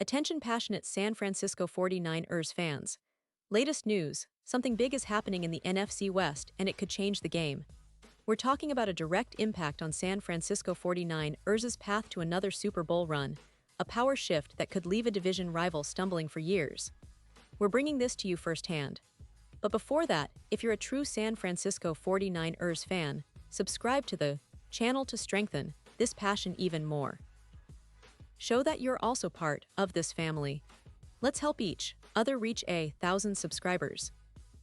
Attention passionate San Francisco 49ers fans. Latest news, something big is happening in the NFC West and it could change the game. We're talking about a direct impact on San Francisco 49ers' path to another Super Bowl run, a power shift that could leave a division rival stumbling for years. We're bringing this to you firsthand. But before that, if you're a true San Francisco 49ers fan, subscribe to the channel to strengthen this passion even more. Show that you're also part of this family. Let's help each other reach 1,000 subscribers.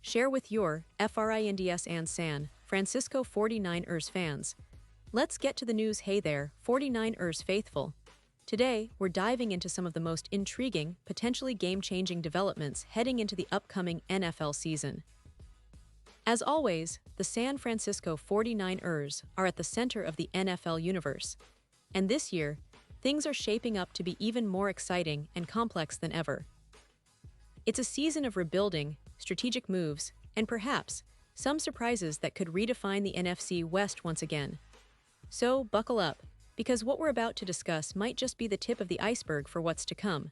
Share with your FRINDS and San Francisco 49ers fans. Let's get to the news. Hey there, 49ers faithful. Today, we're diving into some of the most intriguing, potentially game-changing developments heading into the upcoming NFL season. As always, the San Francisco 49ers are at the center of the NFL universe. And this year, things are shaping up to be even more exciting and complex than ever. It's a season of rebuilding, strategic moves, and perhaps some surprises that could redefine the NFC West once again. So, buckle up, because what we're about to discuss might just be the tip of the iceberg for what's to come.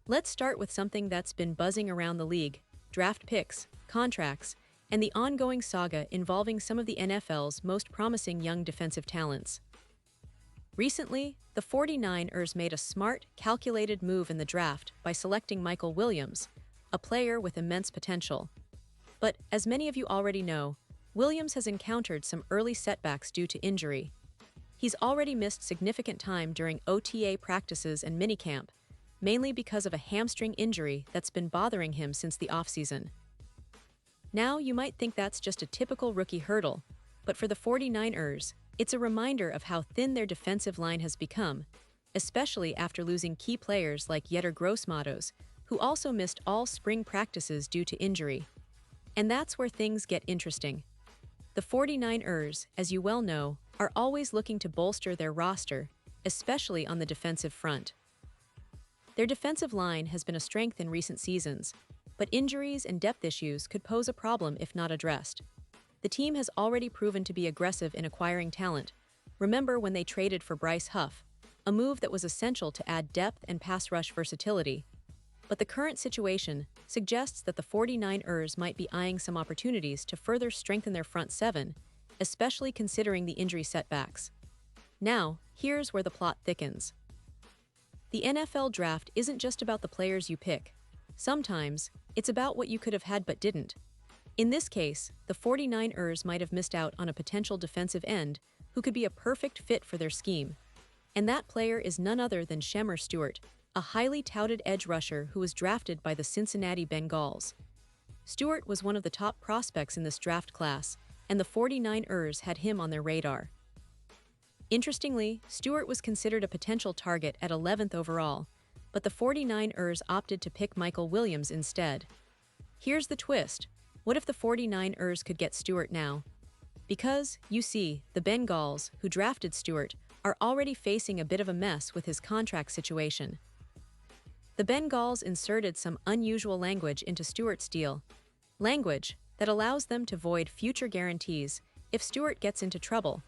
Let's start with something that's been buzzing around the league: draft picks, contracts, and the ongoing saga involving some of the NFL's most promising young defensive talents. Recently, the 49ers made a smart, calculated move in the draft by selecting Michael Williams, a player with immense potential. But, as many of you already know, Williams has encountered some early setbacks due to injury. He's already missed significant time during OTA practices and minicamp, mainly because of a hamstring injury that's been bothering him since the offseason. Now, you might think that's just a typical rookie hurdle, but for the 49ers, it's a reminder of how thin their defensive line has become, especially after losing key players like Yetur Gross-Matos, who also missed all spring practices due to injury. And that's where things get interesting. The 49ers, as you well know, are always looking to bolster their roster, especially on the defensive front. Their defensive line has been a strength in recent seasons, but injuries and depth issues could pose a problem if not addressed. The team has already proven to be aggressive in acquiring talent. Remember when they traded for Bryce Huff, a move that was essential to add depth and pass rush versatility. But the current situation suggests that the 49ers might be eyeing some opportunities to further strengthen their front seven, especially considering the injury setbacks. Now, here's where the plot thickens. The NFL draft isn't just about the players you pick. Sometimes, it's about what you could have had but didn't. In this case, the 49ers might have missed out on a potential defensive end who could be a perfect fit for their scheme. And that player is none other than Sheamar Stewart, a highly touted edge rusher who was drafted by the Cincinnati Bengals. Stewart was one of the top prospects in this draft class, and the 49ers had him on their radar. Interestingly, Stewart was considered a potential target at 11th overall, but the 49ers opted to pick Michael Williams instead. Here's the twist. What if the 49ers could get Stewart now? Because, you see, the Bengals, who drafted Stewart, are already facing a bit of a mess with his contract situation. The Bengals inserted some unusual language into Stewart's deal, language that allows them to void future guarantees if Stewart gets into trouble,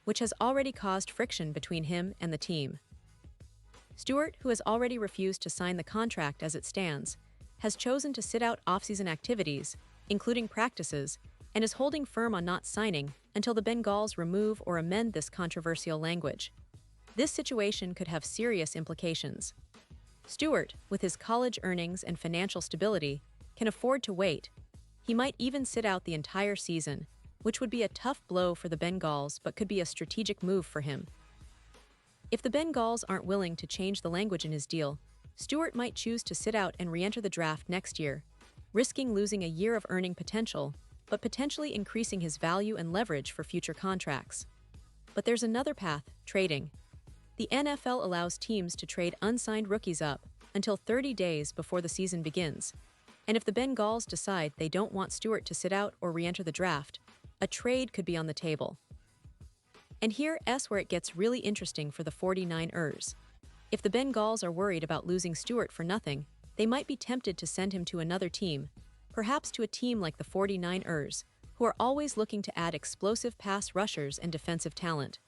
which has already caused friction between him and the team. Stewart, who has already refused to sign the contract as it stands, has chosen to sit out offseason activities, including practices, and is holding firm on not signing until the Bengals remove or amend this controversial language. This situation could have serious implications. Stewart, with his college earnings and financial stability, can afford to wait. He might even sit out the entire season, which would be a tough blow for the Bengals but could be a strategic move for him. If the Bengals aren't willing to change the language in his deal, Stewart might choose to sit out and re-enter the draft next year, risking losing a year of earning potential, but potentially increasing his value and leverage for future contracts. But there's another path: trading. The NFL allows teams to trade unsigned rookies up until 30 days before the season begins. And if the Bengals decide they don't want Stewart to sit out or re-enter the draft, a trade could be on the table. And here's where it gets really interesting for the 49ers. If the Bengals are worried about losing Stewart for nothing, they might be tempted to send him to another team, perhaps to a team like the 49ers, who are always looking to add explosive pass rushers and defensive talent.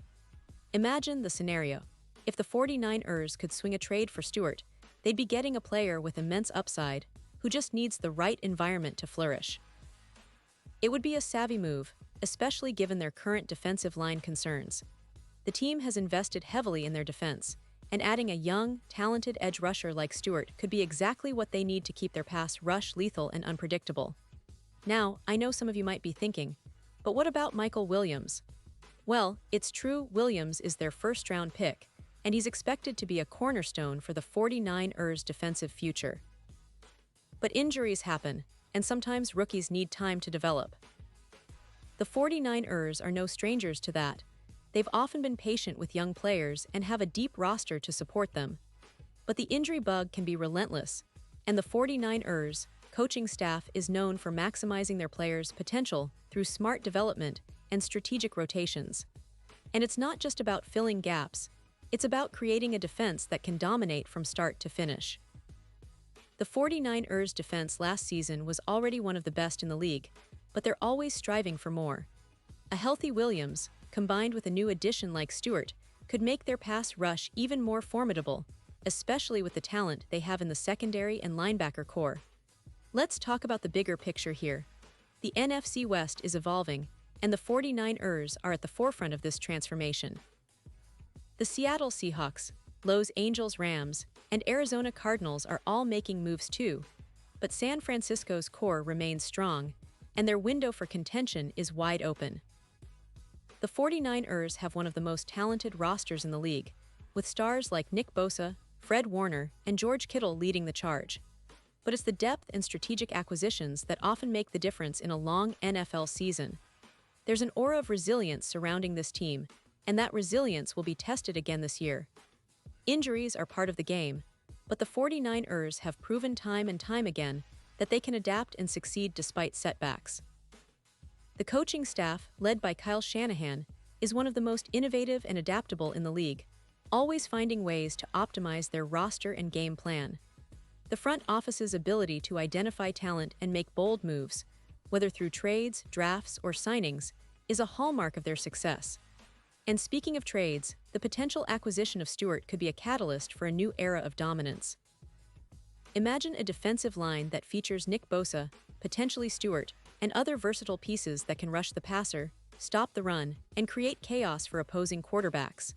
Imagine the scenario. If the 49ers could swing a trade for Stewart, they'd be getting a player with immense upside who just needs the right environment to flourish. It would be a savvy move, especially given their current defensive line concerns. The team has invested heavily in their defense, and adding a young, talented edge rusher like Stewart could be exactly what they need to keep their pass rush lethal and unpredictable. Now, I know some of you might be thinking, but what about Michael Williams? Well, it's true Williams is their first-round pick, and he's expected to be a cornerstone for the 49ers' defensive future. But injuries happen, and sometimes rookies need time to develop. The 49ers are no strangers to that. They've often been patient with young players and have a deep roster to support them. But the injury bug can be relentless, and the 49ers' coaching staff is known for maximizing their players' potential through smart development and strategic rotations. And it's not just about filling gaps, it's about creating a defense that can dominate from start to finish. The 49ers' defense last season was already one of the best in the league, but they're always striving for more. A healthy Williams, combined with a new addition like Stewart, could make their pass rush even more formidable, especially with the talent they have in the secondary and linebacker core. Let's talk about the bigger picture here. The NFC West is evolving, and the 49ers are at the forefront of this transformation. The Seattle Seahawks, Los Angeles Rams, and Arizona Cardinals are all making moves too, but San Francisco's core remains strong, and their window for contention is wide open. The 49ers have one of the most talented rosters in the league, with stars like Nick Bosa, Fred Warner, and George Kittle leading the charge. But it's the depth and strategic acquisitions that often make the difference in a long NFL season. There's an aura of resilience surrounding this team, and that resilience will be tested again this year. Injuries are part of the game, but the 49ers have proven time and time again that they can adapt and succeed despite setbacks. The coaching staff, led by Kyle Shanahan, is one of the most innovative and adaptable in the league, always finding ways to optimize their roster and game plan. The front office's ability to identify talent and make bold moves, whether through trades, drafts, or signings, is a hallmark of their success. And speaking of trades, the potential acquisition of Stewart could be a catalyst for a new era of dominance. Imagine a defensive line that features Nick Bosa, potentially Stewart, and other versatile pieces that can rush the passer, stop the run, and create chaos for opposing quarterbacks.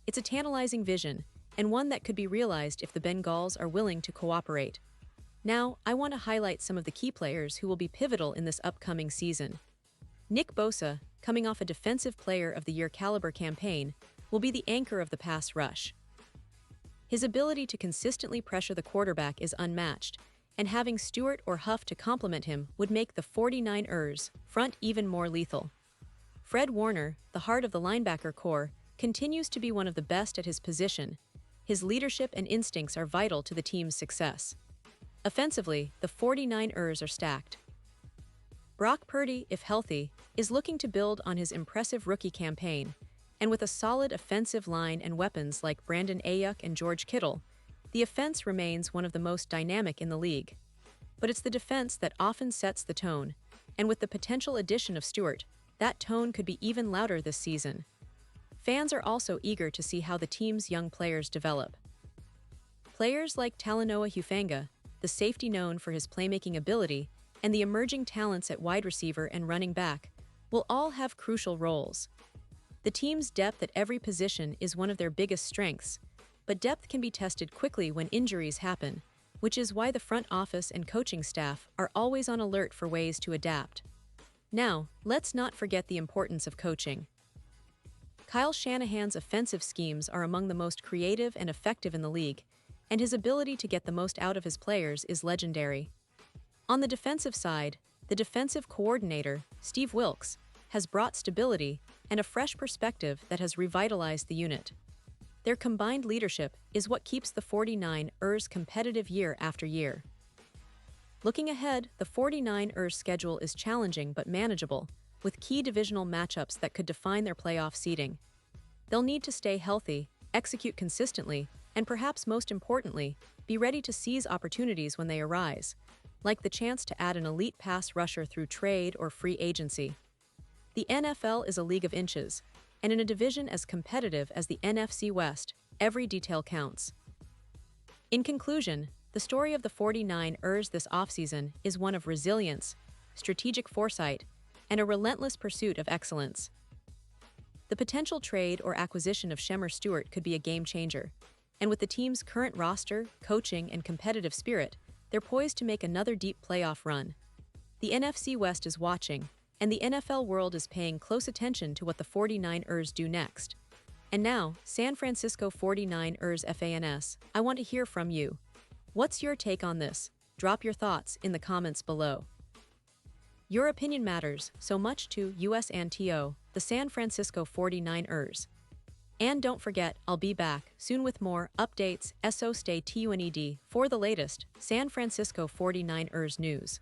It's a tantalizing vision, and one that could be realized if the Bengals are willing to cooperate. Now, I want to highlight some of the key players who will be pivotal in this upcoming season. Nick Bosa, coming off a Defensive Player of the Year caliber campaign, will be the anchor of the pass rush. His ability to consistently pressure the quarterback is unmatched, and having Stewart or Huff to complement him would make the 49ers' front even more lethal. Fred Warner, the heart of the linebacker core, continues to be one of the best at his position. His leadership and instincts are vital to the team's success. Offensively, the 49ers are stacked. Brock Purdy, if healthy, is looking to build on his impressive rookie campaign, and with a solid offensive line and weapons like Brandon Ayuk and George Kittle, the offense remains one of the most dynamic in the league. But it's the defense that often sets the tone, and with the potential addition of Stewart, that tone could be even louder this season. Fans are also eager to see how the team's young players develop. Players like Talanoa Hufanga, the safety known for his playmaking ability, and the emerging talents at wide receiver and running back, will all have crucial roles. The team's depth at every position is one of their biggest strengths, but depth can be tested quickly when injuries happen, which is why the front office and coaching staff are always on alert for ways to adapt. Now, let's not forget the importance of coaching. Kyle Shanahan's offensive schemes are among the most creative and effective in the league, and his ability to get the most out of his players is legendary. On the defensive side, the defensive coordinator, Steve Wilks, has brought stability and a fresh perspective that has revitalized the unit. Their combined leadership is what keeps the 49ers competitive year after year. Looking ahead, the 49ers schedule is challenging but manageable, with key divisional matchups that could define their playoff seeding. They'll need to stay healthy, execute consistently, and perhaps most importantly, be ready to seize opportunities when they arise, like the chance to add an elite pass rusher through trade or free agency. The NFL is a league of inches, and in a division as competitive as the NFC West, every detail counts. In conclusion, the story of the 49ers this offseason is one of resilience, strategic foresight, and a relentless pursuit of excellence. The potential trade or acquisition of Sheamar Stewart could be a game changer, and with the team's current roster, coaching, and competitive spirit, they're poised to make another deep playoff run. The NFC West is watching, and the NFL world is paying close attention to what the 49ers do next. And now, San Francisco 49ers fans, I want to hear from you. What's your take on this? Drop your thoughts in the comments below. Your opinion matters so much to us and to the San Francisco 49ers. And don't forget, I'll be back soon with more updates, so stay tuned for the latest San Francisco 49ers news.